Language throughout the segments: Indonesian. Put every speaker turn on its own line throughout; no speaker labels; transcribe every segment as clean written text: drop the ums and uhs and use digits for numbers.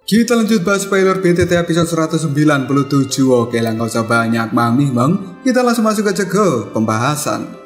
Kita lanjut bahas spoiler BTT episode 197. Oke lah, gak usah banyak mami bang. Kita langsung masuk aja ke pembahasan.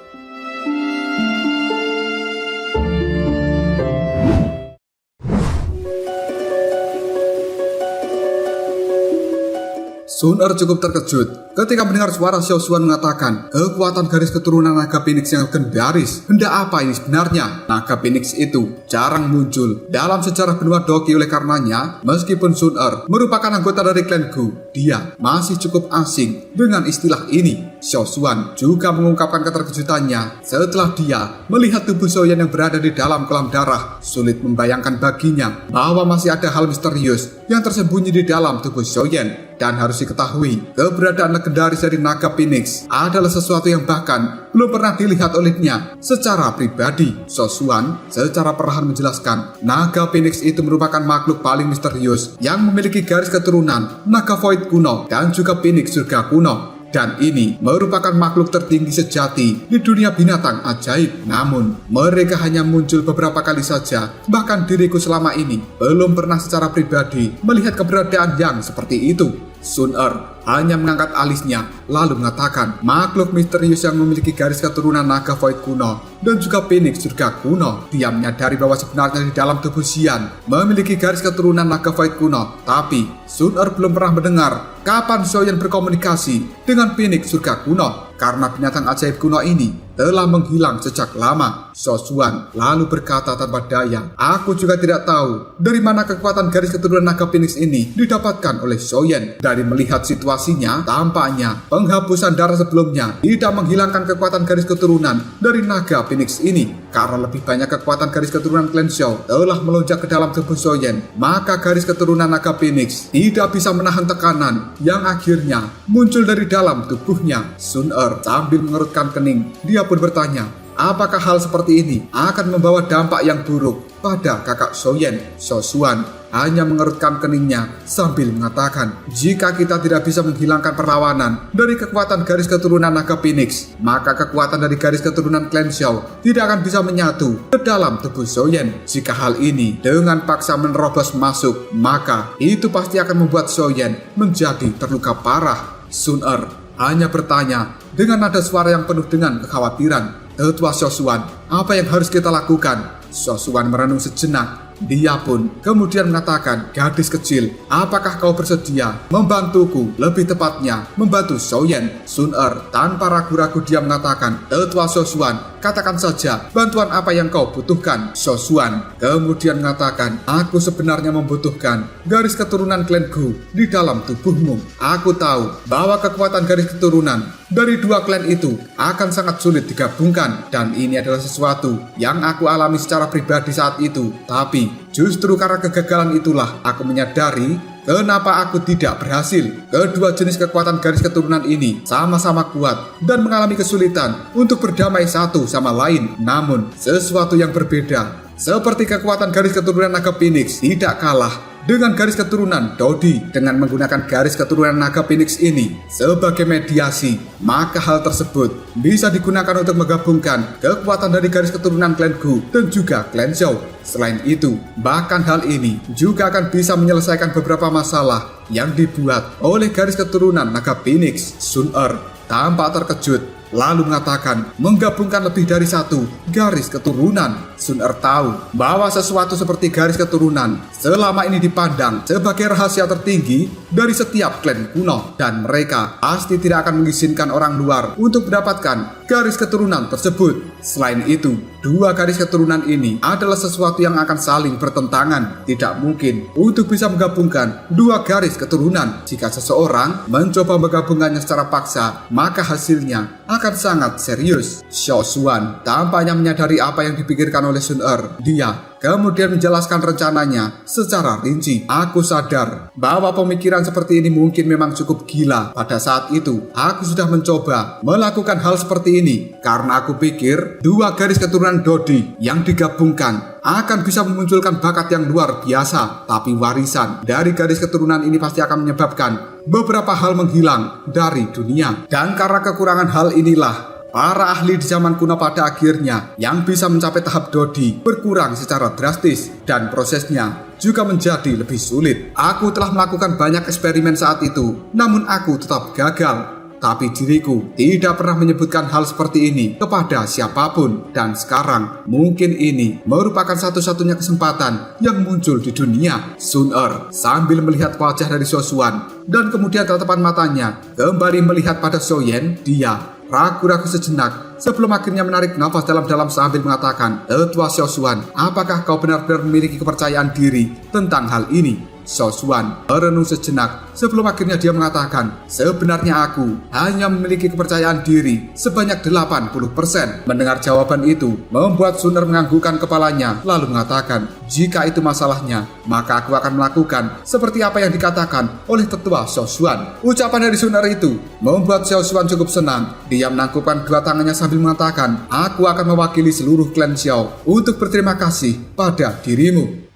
Sun Er cukup terkejut ketika mendengar suara Xiao Xuan mengatakan kekuatan garis keturunan naga Phoenix yang legendaris. Hendak apa ini sebenarnya? Naga Phoenix itu jarang muncul dalam sejarah benua Doki, oleh karenanya meskipun Sun Er merupakan anggota dari klan Gu, dia masih cukup asing dengan istilah ini. Xiao Xuan juga mengungkapkan keterkejutannya setelah dia melihat tubuh Xiaoyan yang berada di dalam kolam darah. Sulit membayangkan baginya bahwa masih ada hal misterius yang tersembunyi di dalam tubuh Xiaoyan. Dan harus diketahui, keberadaan legendaris dari naga Phoenix adalah sesuatu yang bahkan belum pernah dilihat olehnya secara pribadi. Xiao Xuan secara perlahan menjelaskan, naga Phoenix itu merupakan makhluk paling misterius yang memiliki garis keturunan naga Void kuno dan juga Phoenix surga kuno. Dan ini merupakan makhluk tertinggi sejati di dunia binatang ajaib. Namun, mereka hanya muncul beberapa kali saja. Bahkan diriku selama ini belum pernah secara pribadi melihat keberadaan yang seperti itu. Sun Er hanya mengangkat alisnya lalu mengatakan, makhluk misterius yang memiliki garis keturunan naga Void kuno dan juga Phoenix surga kuno. Dia menyadari bahwa sebenarnya di dalam tubuh Xian memiliki garis keturunan naga Void kuno. Tapi Sun Er belum pernah mendengar kapan Xiaoyan berkomunikasi dengan Phoenix surga kuno, karena binatang ajaib kuno ini telah menghilang sejak lama. Xiao Xuan lalu berkata tanpa daya, aku juga tidak tahu dari mana kekuatan garis keturunan naga Phoenix ini didapatkan oleh Xiaoyan. Dari melihat situasinya, tampaknya penghapusan darah sebelumnya tidak menghilangkan kekuatan garis keturunan dari naga Phoenix ini. Karena lebih banyak kekuatan garis keturunan klan Xiao telah melonjak ke dalam tubuh Xiaoyan, maka garis keturunan naga Phoenix tidak bisa menahan tekanan yang akhirnya muncul dari dalam tubuhnya. Sun Er sambil mengerutkan kening, dia pun bertanya, apakah hal seperti ini akan membawa dampak yang buruk pada kakak Xiaoyan? Xiao Xuan hanya mengerutkan keningnya sambil mengatakan, jika kita tidak bisa menghilangkan perlawanan dari kekuatan garis keturunan naga Phoenix, maka kekuatan dari garis keturunan klan Xiao tidak akan bisa menyatu ke dalam tubuh Xiaoyan. Jika hal ini dengan paksa menerobos masuk, maka itu pasti akan membuat Xiaoyan menjadi terluka parah. Sun Er hanya bertanya dengan nada suara yang penuh dengan kekhawatiran, tetua Xiao Xuan, apa yang harus kita lakukan? Xiao Xuan merenung sejenak. Dia pun kemudian mengatakan, gadis kecil, apakah kau bersedia membantuku? Lebih tepatnya, membantu Xiaoyan. Sun Er tanpa ragu-ragu dia mengatakan, tetua Xiao Xuan, katakan saja bantuan apa yang kau butuhkan. Xiao Xuan kemudian mengatakan, aku sebenarnya membutuhkan garis keturunan klan Gu di dalam tubuhmu. Aku tahu bahwa kekuatan garis keturunan dari dua klan itu akan sangat sulit digabungkan, dan ini adalah sesuatu yang aku alami secara pribadi saat itu. Tapi justru karena kegagalan itulah aku menyadari kenapa aku tidak berhasil. Kedua jenis kekuatan garis keturunan ini sama-sama kuat dan mengalami kesulitan untuk berdamai satu sama lain. Namun sesuatu yang berbeda, seperti kekuatan garis keturunan naga Phoenix tidak kalah dengan garis keturunan Dodi. Dengan menggunakan garis keturunan naga Phoenix ini sebagai mediasi, maka hal tersebut bisa digunakan untuk menggabungkan kekuatan dari garis keturunan klan Gu dan juga klan Xiao. Selain itu, bahkan hal ini juga akan bisa menyelesaikan beberapa masalah yang dibuat oleh garis keturunan naga Phoenix. Sun Er tampak terkejut lalu mengatakan, menggabungkan lebih dari satu garis keturunan. Sun Er tahu bahwa sesuatu seperti garis keturunan selama ini dipandang sebagai rahasia tertinggi dari setiap klan kuno, dan mereka pasti tidak akan mengizinkan orang luar untuk mendapatkan garis keturunan tersebut. Selain itu, dua garis keturunan ini adalah sesuatu yang akan saling bertentangan. Tidak mungkin untuk bisa menggabungkan dua garis keturunan. Jika seseorang mencoba menggabungkannya secara paksa, maka hasilnya akan sangat serius. Xiao Xuan tampaknya menyadari apa yang dipikirkan oleh Sun Er. Dia kemudian menjelaskan rencananya secara rinci. Aku sadar bahwa pemikiran seperti ini mungkin memang cukup gila. Pada saat itu, aku sudah mencoba melakukan hal seperti ini karena aku pikir dua garis keturunan Dodi yang digabungkan akan bisa memunculkan bakat yang luar biasa. Tapi warisan dari garis keturunan ini pasti akan menyebabkan beberapa hal menghilang dari dunia. Dan karena kekurangan hal inilah, para ahli di zaman kuno pada akhirnya yang bisa mencapai tahap Dodi berkurang secara drastis, dan prosesnya juga menjadi lebih sulit. Aku telah melakukan banyak eksperimen saat itu, namun aku tetap gagal. Tapi diriku tidak pernah menyebutkan hal seperti ini kepada siapapun. Dan sekarang mungkin ini merupakan satu-satunya kesempatan yang muncul di dunia. Sun Er sambil melihat wajah dari Xiaoshuan dan kemudian tatapan matanya kembali melihat pada Xiaoyan. Dia ragu-ragu sejenak sebelum akhirnya menarik nafas dalam-dalam sambil mengatakan, "Tetua Xiaoshuan, apakah kau benar-benar memiliki kepercayaan diri tentang hal ini?" Xiaoshuan merenung sejenak sebelum akhirnya dia mengatakan, "Sebenarnya aku hanya memiliki kepercayaan diri sebanyak 80%. Mendengar jawaban itu membuat Sun Er menganggukkan kepalanya lalu mengatakan, "Jika itu masalahnya, maka aku akan melakukan seperti apa yang dikatakan oleh tetua Xiaoshuan." Ucapan dari Sun Er itu membuat Xiaoshuan cukup senang. Dia menangkupkan kedua tangannya sambil mengatakan, "Aku akan mewakili seluruh klan Xiao untuk berterima kasih pada dirimu."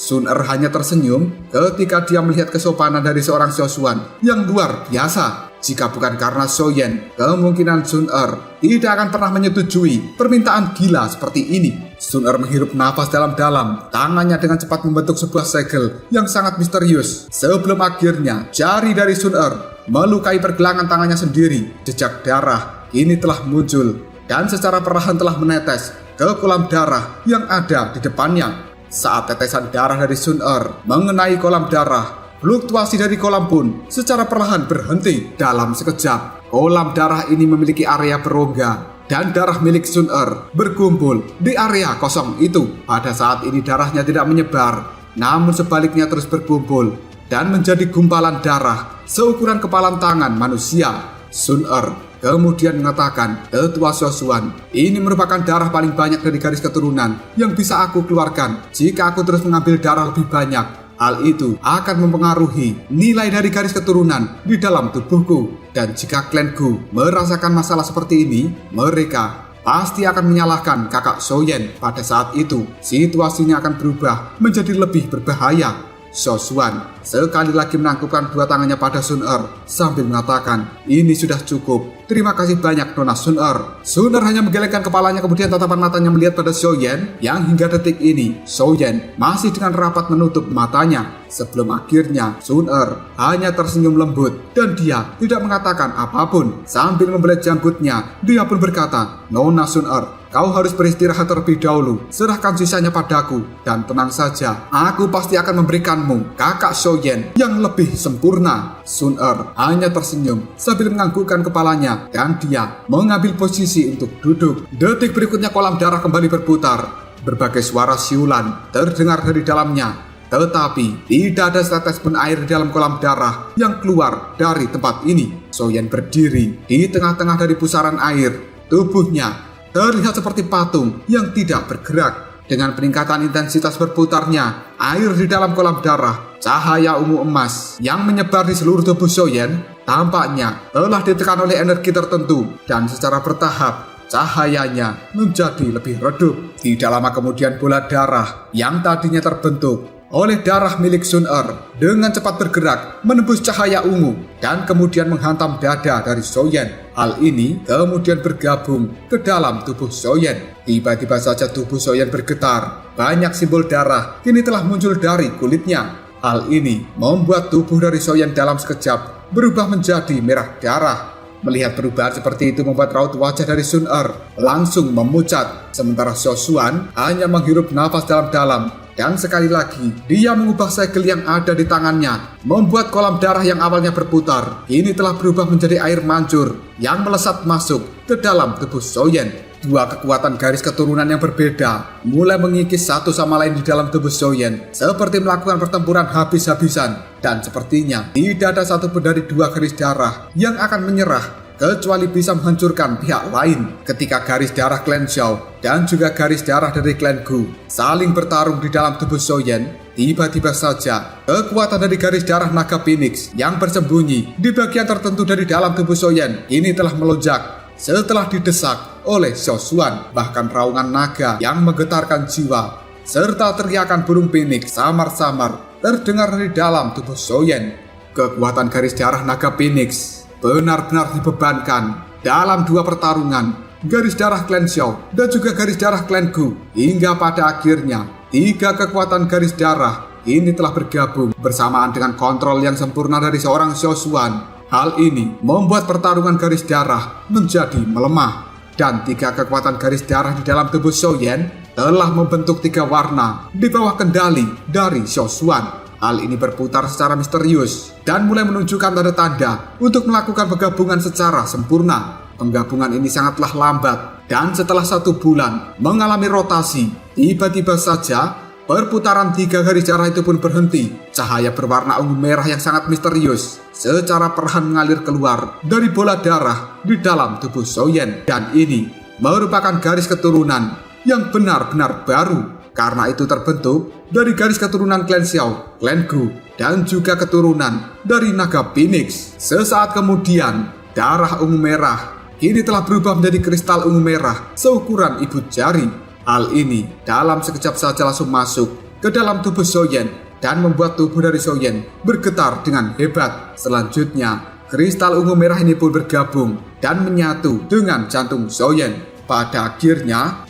Sun Er hanya tersenyum ketika dia melihat kesopanan dari seorang Xiaoshuan yang luar biasa. Jika bukan karena Xiaoyan, kemungkinan Sun Er tidak akan pernah menyetujui permintaan gila seperti ini. Sun Er menghirup nafas dalam-dalam, tangannya dengan cepat membentuk sebuah segel yang sangat misterius. Sebelum akhirnya jari dari Sun Er melukai pergelangan tangannya sendiri. Jejak darah kini telah muncul dan secara perlahan telah menetes ke kolam darah yang ada di depannya. Saat tetesan darah dari Sun Er mengenai kolam darah, fluktuasi dari kolam pun secara perlahan berhenti. Dalam sekejap, kolam darah ini memiliki area berongga dan darah milik Sun Er berkumpul di area kosong itu. Pada saat ini darahnya tidak menyebar, namun sebaliknya terus berkumpul dan menjadi gumpalan darah seukuran kepalan tangan manusia. Sun Er kemudian mengatakan, "Tetua Xiaoshuan, ini merupakan darah paling banyak dari garis keturunan yang bisa aku keluarkan. Jika aku terus mengambil darah lebih banyak, hal itu akan mempengaruhi nilai dari garis keturunan di dalam tubuhku. Dan jika klanku merasakan masalah seperti ini, mereka pasti akan menyalahkan kakak Xiaoyan. Pada saat itu, situasinya akan berubah menjadi lebih berbahaya." Xiaoshuan sekali lagi menangkupkan dua tangannya pada Sun Er sambil mengatakan, "Ini sudah cukup. Terima kasih banyak, Nona Sun Er." Sun Er hanya menggelengkan kepalanya, kemudian tatapan matanya melihat pada Xiaoyan yang hingga detik ini Xiaoyan masih dengan rapat menutup matanya. Sebelum akhirnya Sun Er hanya tersenyum lembut dan dia tidak mengatakan apapun. Sambil membelah janggutnya, dia pun berkata, "Nona Sun Er, kau harus beristirahat terlebih dahulu. Serahkan sisanya padaku dan tenang saja. Aku pasti akan memberikanmu kakak Xiaoyan yang lebih sempurna." Sun Er hanya tersenyum sambil menganggukkan kepalanya dan dia mengambil posisi untuk duduk. Detik berikutnya kolam darah kembali berputar. Berbagai suara siulan terdengar dari dalamnya. Tetapi tidak ada setetes pun air di dalam kolam darah yang keluar dari tempat ini. Xiaoyan berdiri di tengah-tengah dari pusaran air. Tubuhnya terlihat seperti patung yang tidak bergerak. Dengan peningkatan intensitas berputarnya air di dalam kolam darah, cahaya ungu emas yang menyebar di seluruh tubuh Xiaoyan tampaknya telah ditekan oleh energi tertentu dan secara bertahap cahayanya menjadi lebih redup. Tidak lama kemudian bola darah yang tadinya terbentuk oleh darah milik Sun Er dengan cepat bergerak menembus cahaya ungu dan kemudian menghantam dada dari Xiaoyan. Hal ini kemudian bergabung ke dalam tubuh Xiaoyan. Tiba-tiba saja tubuh Xiaoyan bergetar. Banyak simbol darah kini telah muncul dari kulitnya. Hal ini membuat tubuh dari Xiaoyan dalam sekejap berubah menjadi merah darah. Melihat perubahan seperti itu membuat raut wajah dari Sun Er langsung memucat. Sementara Xiaoshuan hanya menghirup nafas dalam-dalam. Dan sekali lagi, dia mengubah segel yang ada di tangannya, membuat kolam darah yang awalnya berputar, ini telah berubah menjadi air mancur yang melesat masuk ke dalam tubuh Xiaoyan. Dua kekuatan garis keturunan yang berbeda mulai mengikis satu sama lain di dalam tubuh Xiaoyan, seperti melakukan pertempuran habis-habisan. Dan sepertinya tidak ada satupun dari dua garis darah yang akan menyerah kecuali bisa menghancurkan pihak lain. Ketika garis darah klan Xiao dan juga garis darah dari klan Gu saling bertarung di dalam tubuh Xiaoyan, tiba-tiba saja kekuatan dari garis darah naga Phoenix yang bersembunyi di bagian tertentu dari dalam tubuh Xiaoyan ini telah melonjak setelah didesak oleh Xiaoshuan. Bahkan raungan naga yang menggetarkan jiwa serta teriakan burung Phoenix samar-samar terdengar dari dalam tubuh Xiaoyan. Kekuatan garis darah naga Phoenix benar-benar dibebankan dalam dua pertarungan, garis darah klan Xiao dan juga garis darah klan Gu, hingga pada akhirnya 3 kekuatan garis darah ini telah bergabung bersamaan dengan kontrol yang sempurna dari seorang Xiao Xuan. Hal ini membuat pertarungan garis darah menjadi melemah, dan 3 kekuatan garis darah di dalam tubuh Xiao Yan telah membentuk 3 warna di bawah kendali dari Xiao Xuan. Hal ini berputar secara misterius dan mulai menunjukkan tanda-tanda untuk melakukan penggabungan secara sempurna. Penggabungan ini sangatlah lambat, dan setelah 1 bulan mengalami rotasi, tiba-tiba saja perputaran 3 garis darah itu pun berhenti. Cahaya berwarna ungu merah yang sangat misterius secara perlahan mengalir keluar dari bola darah di dalam tubuh Xiao Yan. Dan ini merupakan garis keturunan yang benar-benar baru, karena itu terbentuk dari garis keturunan klan Xiao, klan Gu, dan juga keturunan dari naga Phoenix. Sesaat kemudian, darah ungu merah kini telah berubah menjadi kristal ungu merah seukuran ibu jari. Hal ini dalam sekejap saja langsung masuk ke dalam tubuh Xiao Yan dan membuat tubuh dari Xiao Yan bergetar dengan hebat. Selanjutnya, kristal ungu merah ini pun bergabung dan menyatu dengan jantung Xiao Yan. Pada akhirnya,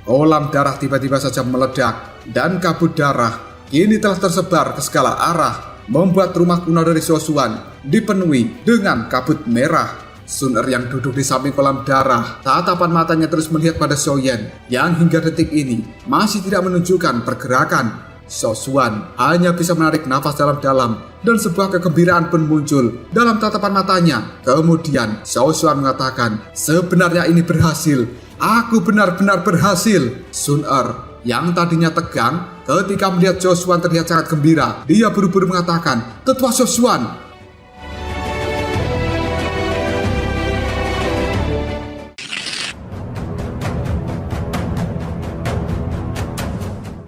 kolam darah tiba-tiba saja meledak, dan kabut darah kini telah tersebar ke segala arah, membuat rumah kuno dari Xiao Xuan dipenuhi dengan kabut merah. Sun Er yang duduk di samping kolam darah, tatapan matanya terus melihat pada Xiao Yan yang hingga detik ini masih tidak menunjukkan pergerakan. Xiao Xuan hanya bisa menarik nafas dalam-dalam, dan sebuah kegembiraan pun muncul dalam tatapan matanya. Kemudian Xiao Xuan mengatakan, "Sebenarnya ini berhasil. Aku benar-benar berhasil." Sun Er yang tadinya tegang ketika melihat Xiao Xuan terlihat sangat gembira, dia buru-buru mengatakan, "Tetua Xiao Xuan."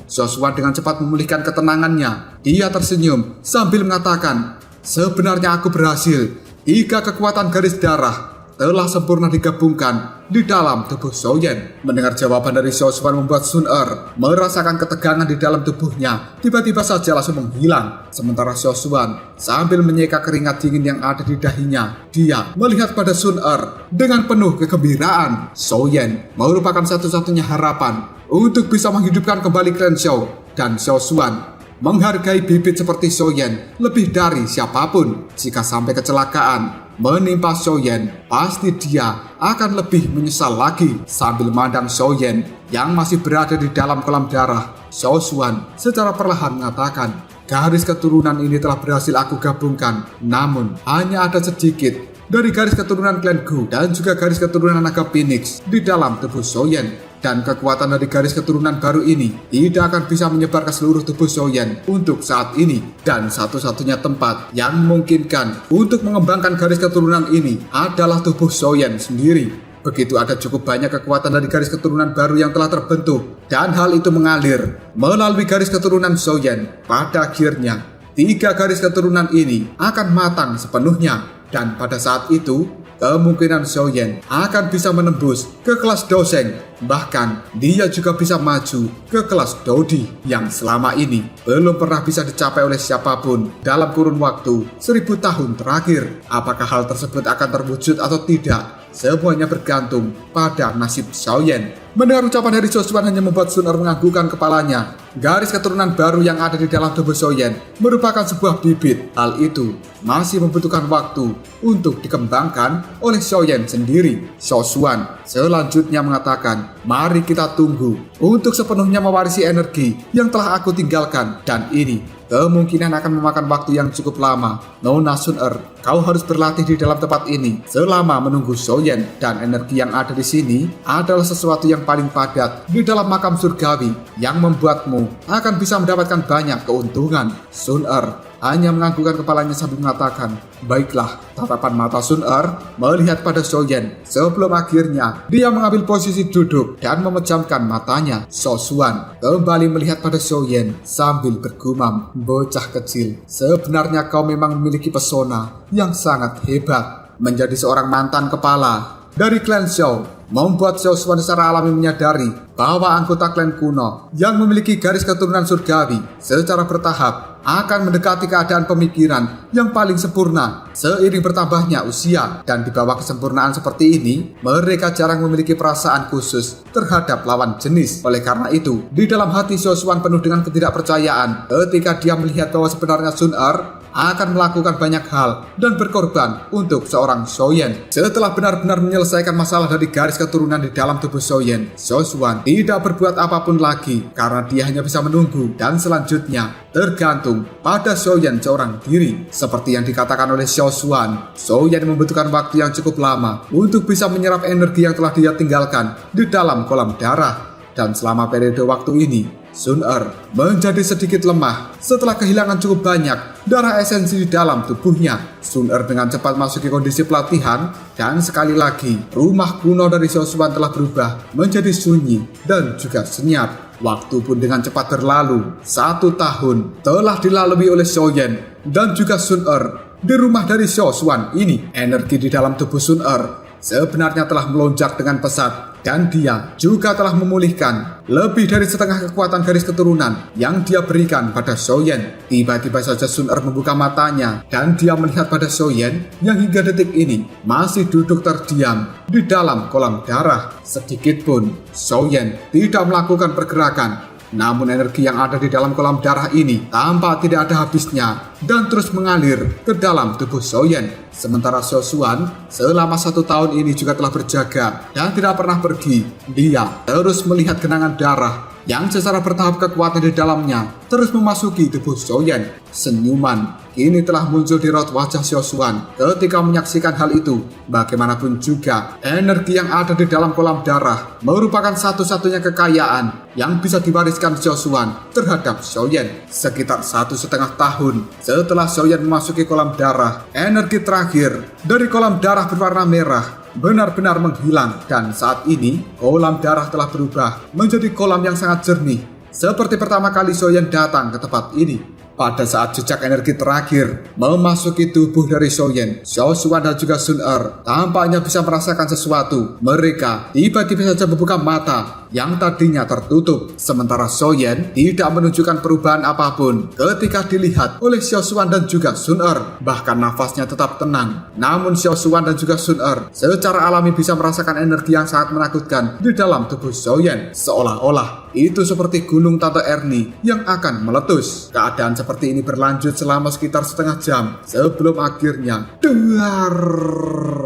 Xiao Xuan dengan cepat memulihkan ketenangannya. Dia tersenyum sambil mengatakan, "Sebenarnya aku berhasil. 3 kekuatan garis darah telah sempurna digabungkan di dalam tubuh Xiao Yan." Mendengar jawaban dari Xiao Xuan membuat Sun Er merasakan ketegangan di dalam tubuhnya tiba-tiba saja langsung menghilang. Sementara Xiao Xuan sambil menyeka keringat dingin yang ada di dahinya, dia melihat pada Sun Er dengan penuh kegembiraan. Xiao Yan merupakan satu-satunya harapan untuk bisa menghidupkan kembali klan Xiao, dan Xiao Xuan menghargai bibit seperti Xiao Yan lebih dari siapapun. Jika sampai kecelakaan menimpa Xiao Yan, pasti dia akan lebih menyesal lagi. Sambil memandang Xiao Yan yang masih berada di dalam kolam darah, Xiao Xuan secara perlahan mengatakan, "Garis keturunan ini telah berhasil aku gabungkan, namun hanya ada sedikit dari garis keturunan klan Gu dan juga garis keturunan naga Phoenix di dalam tubuh Xiao Yan. Dan kekuatan dari garis keturunan baru ini tidak akan bisa menyebar ke seluruh tubuh Xiao Yan untuk saat ini. Dan satu-satunya tempat yang memungkinkan untuk mengembangkan garis keturunan ini adalah tubuh Xiao Yan sendiri. Begitu ada cukup banyak kekuatan dari garis keturunan baru yang telah terbentuk, dan hal itu mengalir melalui garis keturunan Xiao Yan. Pada akhirnya, 3 garis keturunan ini akan matang sepenuhnya. Dan pada saat itu, kemungkinan Xiao Yan akan bisa menembus ke kelas Doseng. Bahkan dia juga bisa maju ke kelas Dodi yang selama ini belum pernah bisa dicapai oleh siapapun dalam kurun waktu 1000 tahun terakhir. Apakah hal tersebut akan terwujud atau tidak? Semuanya bergantung pada nasib Xiao Yan. Mendengar ucapan dari Xiao Xuan hanya membuat Sun Er menganggukkan kepalanya. Garis keturunan baru yang ada di dalam tubuh Xiao Yan merupakan sebuah bibit. Hal itu masih membutuhkan waktu untuk dikembangkan oleh Xiao Yan sendiri. Xiao Xuan selanjutnya mengatakan, "Mari kita tunggu untuk sepenuhnya mewarisi energi yang telah aku tinggalkan, dan ini kemungkinan akan memakan waktu yang cukup lama. Nona Sun Er, kau harus berlatih di dalam tempat ini selama menunggu Xiao Yan, dan energi yang ada di sini adalah sesuatu yang paling padat di dalam makam surgawi yang membuatmu akan bisa mendapatkan banyak keuntungan." Sun Er hanya menganggukkan kepalanya sambil mengatakan, "Baiklah." Tatapan mata Sun Er melihat pada Xiao Yan sebelum akhirnya dia mengambil posisi duduk dan memejamkan matanya. Xiao Xuan kembali melihat pada Xiao Yan sambil bergumam, "Bocah kecil, sebenarnya kau memang memiliki pesona yang sangat hebat. Menjadi seorang mantan kepala dari klan Xiao membuat Xiao Xuan secara alami menyadari bahwa anggota klan kuno yang memiliki garis keturunan surgawi secara bertahap akan mendekati keadaan pemikiran yang paling sempurna seiring bertambahnya usia, dan di bawah kesempurnaan seperti ini mereka jarang memiliki perasaan khusus terhadap lawan jenis. Oleh karena itu, di dalam hati Xiao Xuan penuh dengan ketidakpercayaan ketika dia melihat bahwa sebenarnya Sun Er akan melakukan banyak hal dan berkorban untuk seorang Xiaoyan. Setelah benar-benar menyelesaikan masalah dari garis keturunan di dalam tubuh Xiaoyan, Xiao Xuan tidak berbuat apapun lagi karena dia hanya bisa menunggu dan selanjutnya tergantung pada Xiaoyan seorang diri. Seperti yang dikatakan oleh Xiao Xuan, Xiaoyan membutuhkan waktu yang cukup lama untuk bisa menyerap energi yang telah dia tinggalkan di dalam kolam darah. Dan selama periode waktu ini, Sun Er menjadi sedikit lemah setelah kehilangan cukup banyak darah esensi di dalam tubuhnya. Sun Er dengan cepat masuki kondisi pelatihan, dan sekali lagi rumah kuno dari Xiao Xuan telah berubah menjadi sunyi dan juga senyap. Waktu pun dengan cepat berlalu. 1 tahun telah dilalui oleh Xiaoyan dan juga Sun Er. Di rumah dari Xiao Xuan ini, energi di dalam tubuh Sun Er sebenarnya telah melonjak dengan pesat, dan dia juga telah memulihkan lebih dari setengah kekuatan garis keturunan yang dia berikan pada Xiaoyan. Tiba-tiba saja Sun Er membuka matanya dan dia melihat pada Xiaoyan yang hingga detik ini masih duduk terdiam di dalam kolam darah. Sedikit pun Xiaoyan tidak melakukan pergerakan. Namun energi yang ada di dalam kolam darah ini tampak tidak ada habisnya dan terus mengalir ke dalam tubuh Xiaoyan. Sementara Xiao Xuan selama 1 tahun ini juga telah berjaga dan tidak pernah pergi. Dia terus melihat genangan darah yang secara bertahap kekuatan di dalamnya terus memasuki tubuh Xiaoyan. Senyuman kini telah muncul di raut wajah Xiao Xuan ketika menyaksikan hal itu. Bagaimanapun juga, energi yang ada di dalam kolam darah merupakan satu-satunya kekayaan yang bisa diwariskan Xiao Xuan terhadap Xiaoyan. Sekitar 1,5 tahun setelah Xiaoyan memasuki kolam darah, energi terakhir dari kolam darah berwarna merah benar-benar menghilang, dan saat ini kolam darah telah berubah menjadi kolam yang sangat jernih seperti pertama kali Xiaoyan datang ke tempat ini. Pada saat jejak energi terakhir memasuki tubuh dari Xiaoyan, Xiao Xuan dan juga Sun Er tampaknya bisa merasakan sesuatu. Mereka tiba-tiba saja membuka mata yang tadinya tertutup, sementara Xiaoyan tidak menunjukkan perubahan apapun ketika dilihat oleh Xiao Xuan dan juga Sun Er. Bahkan nafasnya tetap tenang. Namun Xiao Xuan dan juga Sun Er secara alami bisa merasakan energi yang sangat menakutkan di dalam tubuh Xiaoyan, seolah-olah itu seperti gunung Tante Ernie yang akan meletus. Keadaan seperti ini berlanjut selama sekitar setengah jam sebelum akhirnya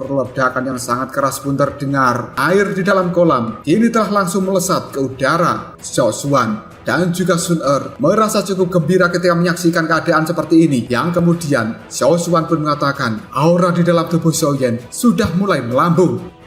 ledakan yang sangat keras pun terdengar. Air di dalam kolam kini telah langsung melesat ke udara. Xiao Xuan dan juga Sun Er merasa cukup gembira ketika menyaksikan keadaan seperti ini, yang kemudian Xiao Xuan pun mengatakan aura di dalam tubuh Xiaoyan sudah mulai melambung.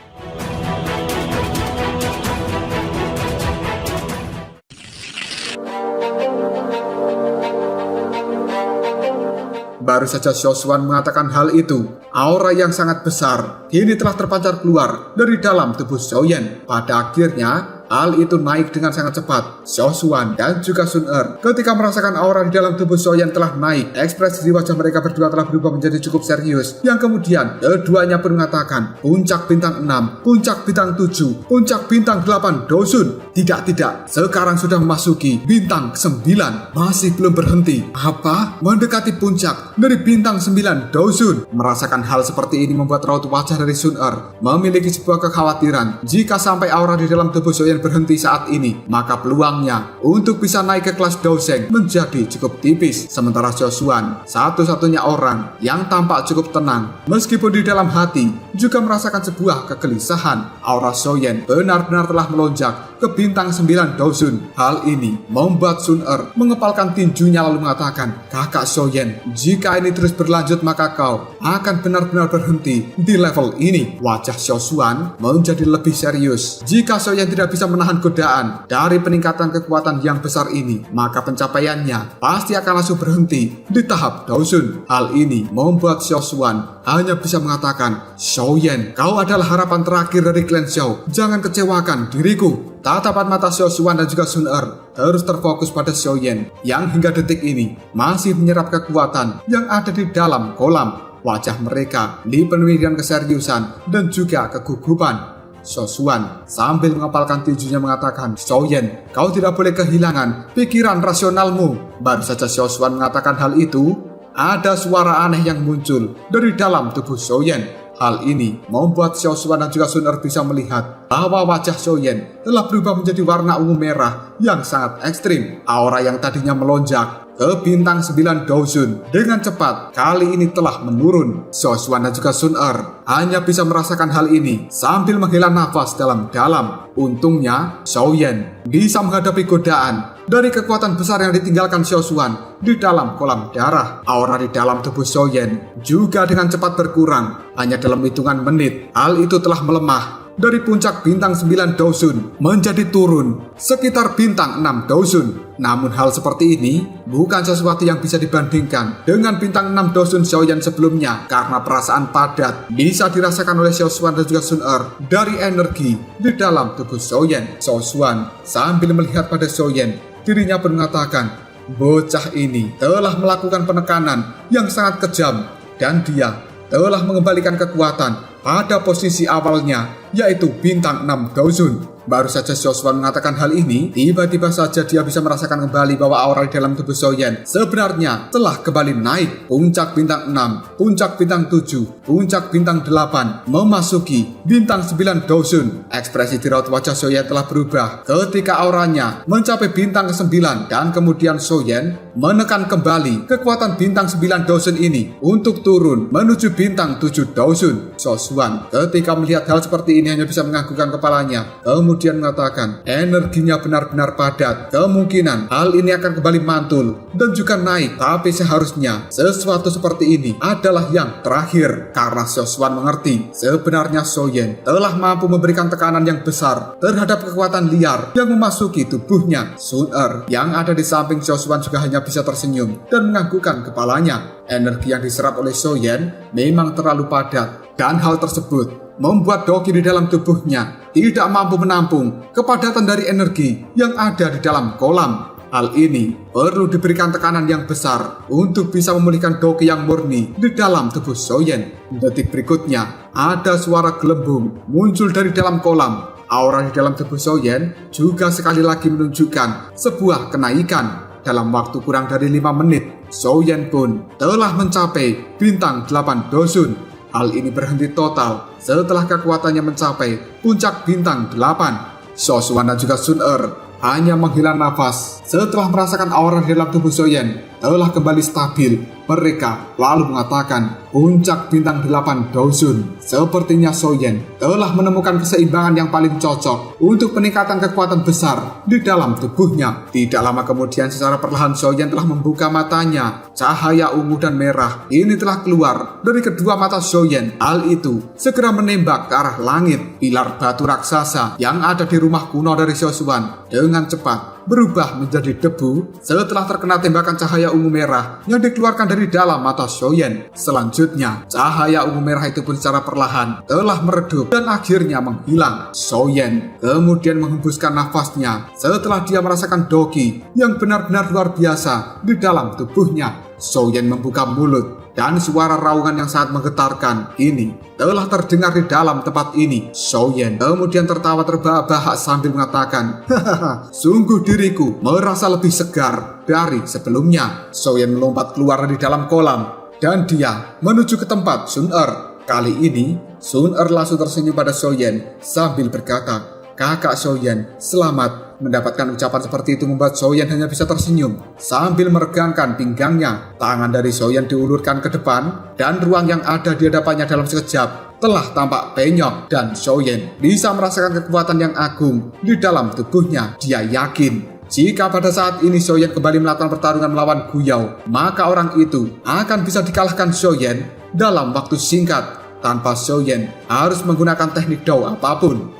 Baru saja Xiao Xuan mengatakan hal itu, aura yang sangat besar kini telah terpancar keluar dari dalam tubuh Xiaoyan. Pada akhirnya hal itu naik dengan sangat cepat. Xiao Xuan dan juga Sun Er ketika merasakan aura di dalam tubuh Xiaoyan telah naik, ekspresi di wajah mereka berdua telah berubah menjadi cukup serius. Yang kemudian keduanya pun mengatakan, puncak bintang 6, puncak bintang 7, puncak bintang 8 Dosun. Tidak, sekarang sudah memasuki bintang 9. Masih belum berhenti. Apa? Mendekati puncak dari bintang 9 Dosun. Merasakan hal seperti ini membuat raut wajah dari Sun Er memiliki sebuah kekhawatiran. Jika sampai aura di dalam tubuh Xiaoyan berhenti saat ini, maka peluangnya untuk bisa naik ke kelas Douseng menjadi cukup tipis. Sementara Xiao Xuan, satu-satunya orang yang tampak cukup tenang, meskipun di dalam hati juga merasakan sebuah kegelisahan. Aura Xiaoyan benar-benar telah melonjak ke bintang 9 Dosun. Hal ini membuat Sun Er mengepalkan tinjunya lalu mengatakan, kakak Xiaoyan, jika ini terus berlanjut maka kau akan benar-benar berhenti di level ini. Wajah Xiao Xuan menjadi lebih serius. Jika Xiaoyan tidak bisa menahan godaan dari peningkatan kekuatan yang besar ini, maka pencapaiannya pasti akan langsung berhenti di tahap Dosun. Hal ini membuat Xiao Xuan hanya bisa mengatakan, Xiaoyan, kau adalah harapan terakhir dari klan Xiao. Jangan kecewakan diriku. Tatapan mata Xiao Xuan dan juga Sun Er terus terfokus pada Xiaoyan yang hingga detik ini masih menyerap kekuatan yang ada di dalam kolam. Wajah mereka dipenuhi dengan keseriusan dan juga kegugupan. Xiaoshuan sambil mengepalkan tinjunya mengatakan, "Xiaoyan, kau tidak boleh kehilangan pikiran rasionalmu." Baru saja Xiaoshuan mengatakan hal itu, ada suara aneh yang muncul dari dalam tubuh Xiaoyan. Hal ini membuat Xiaoshuan dan juga Sun Er bisa melihat bahwa wajah Xiaoyan telah berubah menjadi warna ungu merah yang sangat ekstrim. Aura yang tadinya melonjak ke bintang 9 Dozun dengan cepat kali ini telah menurun. Xiaoshuan dan juga Sun Er hanya bisa merasakan hal ini sambil menghela nafas dalam-dalam. Untungnya Xiaoyan bisa menghadapi godaan dari kekuatan besar yang ditinggalkan Xiaoshuan di dalam kolam darah. Aura di dalam tubuh Xiaoyan juga dengan cepat berkurang. Hanya dalam hitungan menit, hal itu telah melemah dari puncak bintang 9 Dozun menjadi turun sekitar bintang 6 Dozun. Namun hal seperti ini bukan sesuatu yang bisa dibandingkan dengan bintang 6 Dozun Xiaoyan sebelumnya, karena perasaan padat bisa dirasakan oleh Xiaoshuan dan juga Sun Er dari energi di dalam tubuh Xiaoyan. Xiaoshuan sambil melihat pada Xiaoyan, dirinya pun mengatakan, bocah ini telah melakukan penekanan yang sangat kejam dan dia telah mengembalikan kekuatan pada posisi awalnya, yaitu bintang 6 Dozun. Baru saja Xiaoshuan mengatakan hal ini, tiba-tiba saja dia bisa merasakan kembali bahwa aura di dalam tubuh Xiaoyan sebenarnya telah kembali naik. Puncak bintang 6, puncak bintang 7, puncak bintang 8, memasuki bintang 9 Dozun. Ekspresi di raut wajah Xiaoyan telah berubah ketika auranya mencapai bintang ke-9 dan kemudian Xiaoyan menekan kembali kekuatan bintang 9 Dozun ini untuk turun menuju bintang 7 Dozun. Xiaoshuan ketika melihat hal seperti ini hanya bisa menganggukkan kepalanya, kemudian mengatakan energinya benar-benar padat. Kemungkinan hal ini akan kembali mantul dan juga naik, tapi seharusnya sesuatu seperti ini adalah yang terakhir, karena Xiaoshuan mengerti sebenarnya Xiaoyan telah mampu memberikan tekanan yang besar terhadap kekuatan liar yang memasuki tubuhnya. Sun Er yang ada di samping Xiaoshuan juga hanya bisa tersenyum dan menganggukkan kepalanya. Energi yang diserap oleh Xiaoyan memang terlalu padat, dan hal tersebut membuat doki di dalam tubuhnya tidak mampu menampung kepadatan dari energi yang ada di dalam kolam. Hal ini perlu diberikan tekanan yang besar untuk bisa memulihkan doki yang murni di dalam tubuh Xiaoyan. Detik berikutnya, ada suara gelembung muncul dari dalam kolam. Aura di dalam tubuh Xiaoyan juga sekali lagi menunjukkan sebuah kenaikan. Dalam waktu kurang dari 5 menit, Xiaoyan pun telah mencapai bintang 8 Dozun. Hal ini berhenti total setelah kekuatannya mencapai puncak bintang 8. Xiaoshuan dan juga Sun Er hanya menghela nafas setelah merasakan aura di dalam tubuh Xiaoyan telah kembali stabil. Mereka lalu mengatakan, puncak bintang 8 Dozun. Sepertinya Xiaoyan telah menemukan keseimbangan yang paling cocok untuk peningkatan kekuatan besar di dalam tubuhnya. Tidak lama kemudian secara perlahan Xiaoyan telah membuka matanya. Cahaya ungu dan merah ini telah keluar dari kedua mata Xiaoyan. Hal itu segera menembak ke arah langit. Pilar batu raksasa yang ada di rumah kuno dari Xiaoshuan dengan cepat berubah menjadi debu setelah terkena tembakan cahaya ungu merah yang dikeluarkan dari dalam mata Xiaoyan. Selanjutnya, cahaya ungu merah itu pun secara perlahan telah meredup dan akhirnya menghilang. Xiaoyan kemudian menghembuskan nafasnya setelah dia merasakan doki yang benar-benar luar biasa di dalam tubuhnya. Xiaoyan membuka mulut dan suara raungan yang sangat menggetarkan ini telah terdengar di dalam tempat ini. Xiaoyan kemudian tertawa terbahak-bahak sambil mengatakan, hahaha, sungguh diriku merasa lebih segar dari sebelumnya. Xiaoyan melompat keluar dari dalam kolam dan dia menuju ke tempat Sun Er. Kali ini Sun Er langsung tersenyum pada Xiaoyan sambil berkata, kakak Xiaoyan, selamat. Mendapatkan ucapan seperti itu membuat Xiaoyan hanya bisa tersenyum sambil meregangkan pinggangnya. Tangan dari Xiaoyan diulurkan ke depan dan ruang yang ada di hadapannya dalam sekejap telah tampak penyok, dan Xiaoyan bisa merasakan kekuatan yang agung di dalam tubuhnya. Dia yakin jika pada saat ini Xiaoyan kembali melakukan pertarungan melawan Gu Yao, maka orang itu akan bisa dikalahkan Xiaoyan dalam waktu singkat tanpa Xiaoyan harus menggunakan teknik Dao apapun.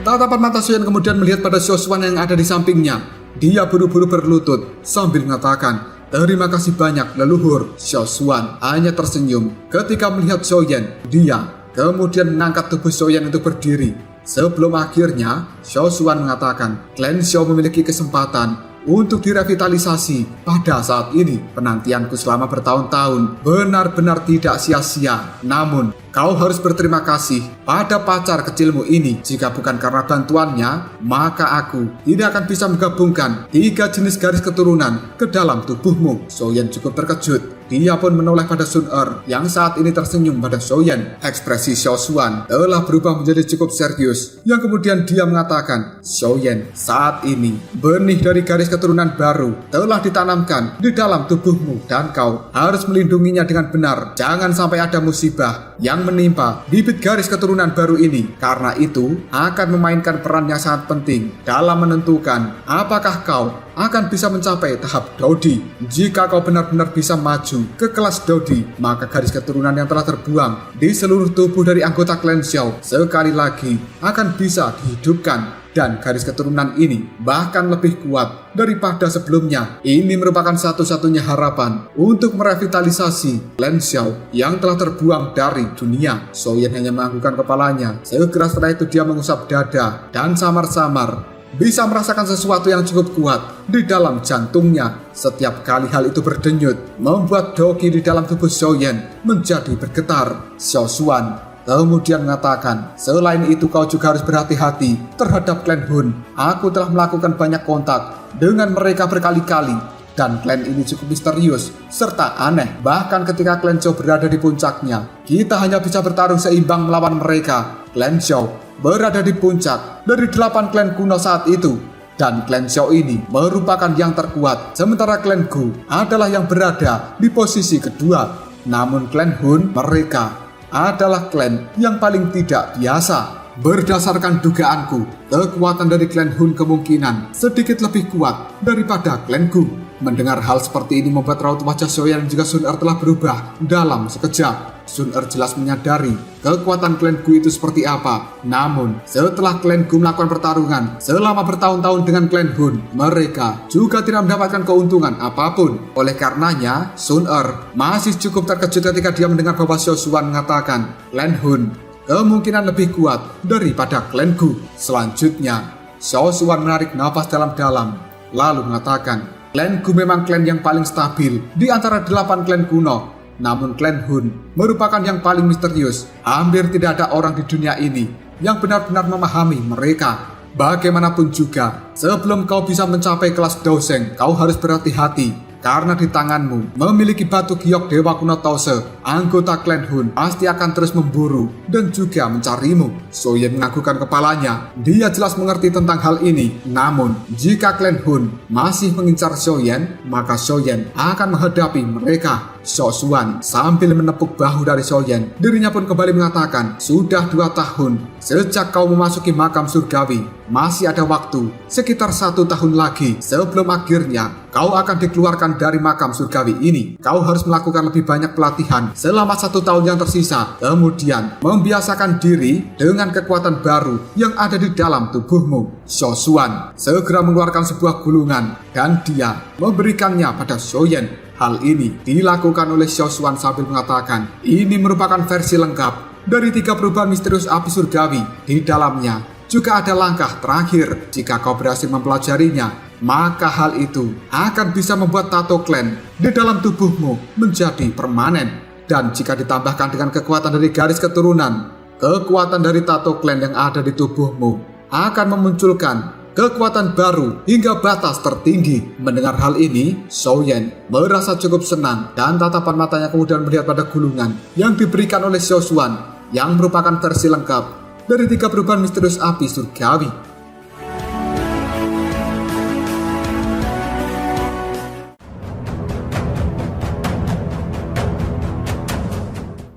Tatapan mata Xiaoyan kemudian melihat pada Xiaoshuan yang ada di sampingnya. Dia buru-buru berlutut sambil mengatakan, terima kasih banyak leluhur. Xiaoshuan hanya tersenyum ketika melihat Xiaoyan. Dia kemudian mengangkat tubuh Xiaoyan untuk berdiri. Sebelum akhirnya Xiaoshuan mengatakan, klan Xiao memiliki kesempatan untuk direvitalisasi. Pada saat ini, penantianku selama bertahun-tahun benar-benar tidak sia-sia. Namun, kau harus berterima kasih pada pacar kecilmu ini. Jika bukan karena bantuannya, maka aku tidak akan bisa menggabungkan 3 jenis garis keturunan ke dalam tubuhmu. Soyen cukup terkejut. Dia pun menoleh pada Sun Er yang saat ini tersenyum pada Soyen. Ekspresi Xiao Xuan telah berubah menjadi cukup serius. Yang kemudian dia mengatakan, Soyen, saat ini benih dari garis keturunan baru telah ditanamkan di dalam tubuhmu dan kau harus melindunginya dengan benar. Jangan sampai ada musibah yang menimpa bibit garis keturunan baru ini. Karena itu akan memainkan peran yang sangat penting dalam menentukan apakah kau akan bisa mencapai tahap Dodi. Jika kau benar-benar bisa maju ke kelas Dodi, maka garis keturunan yang telah terbuang di seluruh tubuh dari anggota klan Xiao sekali lagi akan bisa dihidupkan. Dan garis keturunan ini bahkan lebih kuat daripada sebelumnya. Ini merupakan satu-satunya harapan untuk merevitalisasi klan Xiao yang telah terbuang dari dunia. Soyen hanya menganggukkan kepalanya. Segera setelah itu dia mengusap dada dan samar-samar bisa merasakan sesuatu yang cukup kuat di dalam jantungnya. Setiap kali hal itu berdenyut, membuat doki di dalam tubuh Soyen menjadi bergetar. Xiao Xuan kemudian mengatakan, selain itu kau juga harus berhati-hati terhadap klan Hun. Aku telah melakukan banyak kontak dengan mereka berkali-kali dan klan ini cukup misterius serta aneh. Bahkan ketika klan Zhou berada di puncaknya, kita hanya bisa bertarung seimbang melawan mereka. Klan Zhou berada di puncak dari 8 klan kuno saat itu. Dan klan Xiao ini merupakan yang terkuat, sementara klan Gu adalah yang berada di posisi kedua. Namun klan Hun, mereka adalah klan yang paling tidak biasa. Berdasarkan dugaanku, kekuatan dari klan Hun kemungkinan sedikit lebih kuat daripada klan Gu. Mendengar hal seperti ini membuat raut wajah Soyen dan juga Sun Er telah berubah dalam sekejap. Sun Er jelas menyadari kekuatan klan Gu itu seperti apa. Namun, setelah klan Gu melakukan pertarungan selama bertahun-tahun dengan klan Hun, mereka juga tidak mendapatkan keuntungan apapun. Oleh karenanya, Sun Er masih cukup terkejut ketika dia mendengar bahwa Xiao Xuan mengatakan klan Hun kemungkinan lebih kuat daripada klan Gu. Selanjutnya, Xiao Xuan menarik nafas dalam-dalam lalu mengatakan, klan Gu memang klan yang paling stabil di antara 8 klan kuno. Namun klan Hun merupakan yang paling misterius. Hampir tidak ada orang di dunia ini yang benar-benar memahami mereka. Bagaimanapun juga, sebelum kau bisa mencapai kelas Doseng, kau harus berhati-hati. Karena di tanganmu memiliki batu giok Dewa Kuno Tause, anggota klan Hun pasti akan terus memburu dan juga mencarimu. Soyen menganggukkan kepalanya. Dia jelas mengerti tentang hal ini. Namun, jika klan Hun masih mengincar Soyen, maka Soyen akan menghadapi mereka. Xiao Xuan sambil menepuk bahu dari Soyen, dirinya pun kembali mengatakan, sudah 2 tahun sejak kau memasuki makam surgawi. Masih ada waktu sekitar 1 tahun lagi sebelum akhirnya kau akan dikeluarkan dari makam surgawi ini. Kau harus melakukan lebih banyak pelatihan selama 1 tahun yang tersisa. Kemudian membiasakan diri dengan kekuatan baru yang ada di dalam tubuhmu. Xiao Xuan segera mengeluarkan sebuah gulungan dan dia memberikannya pada Soyen. Hal ini dilakukan oleh Xiao Xuan sambil mengatakan, ini merupakan versi lengkap dari 3 perubahan misterius api surgawi. Di dalamnya juga ada langkah terakhir. Jika kau berhasil mempelajarinya, maka hal itu akan bisa membuat tato klan di dalam tubuhmu menjadi permanen. Dan jika ditambahkan dengan kekuatan dari garis keturunan, kekuatan dari tato klan yang ada di tubuhmu akan memunculkan kekuatan baru hingga batas tertinggi. Mendengar hal ini, Soyen merasa cukup senang dan tatapan matanya kemudian melihat pada gulungan yang diberikan oleh Xiao Xuan yang merupakan versi lengkap dari 3 perubahan misterius api surgawi.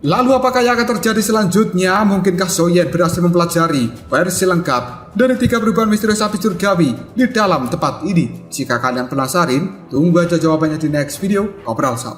Lalu apakah yang akan terjadi selanjutnya? Mungkinkah Soyen berhasil mempelajari versi lengkap dari 3 perubahan misterius api surgawi di dalam tempat ini? Jika kalian penasaran, tunggu aja jawabannya di next video. Kopral Sap.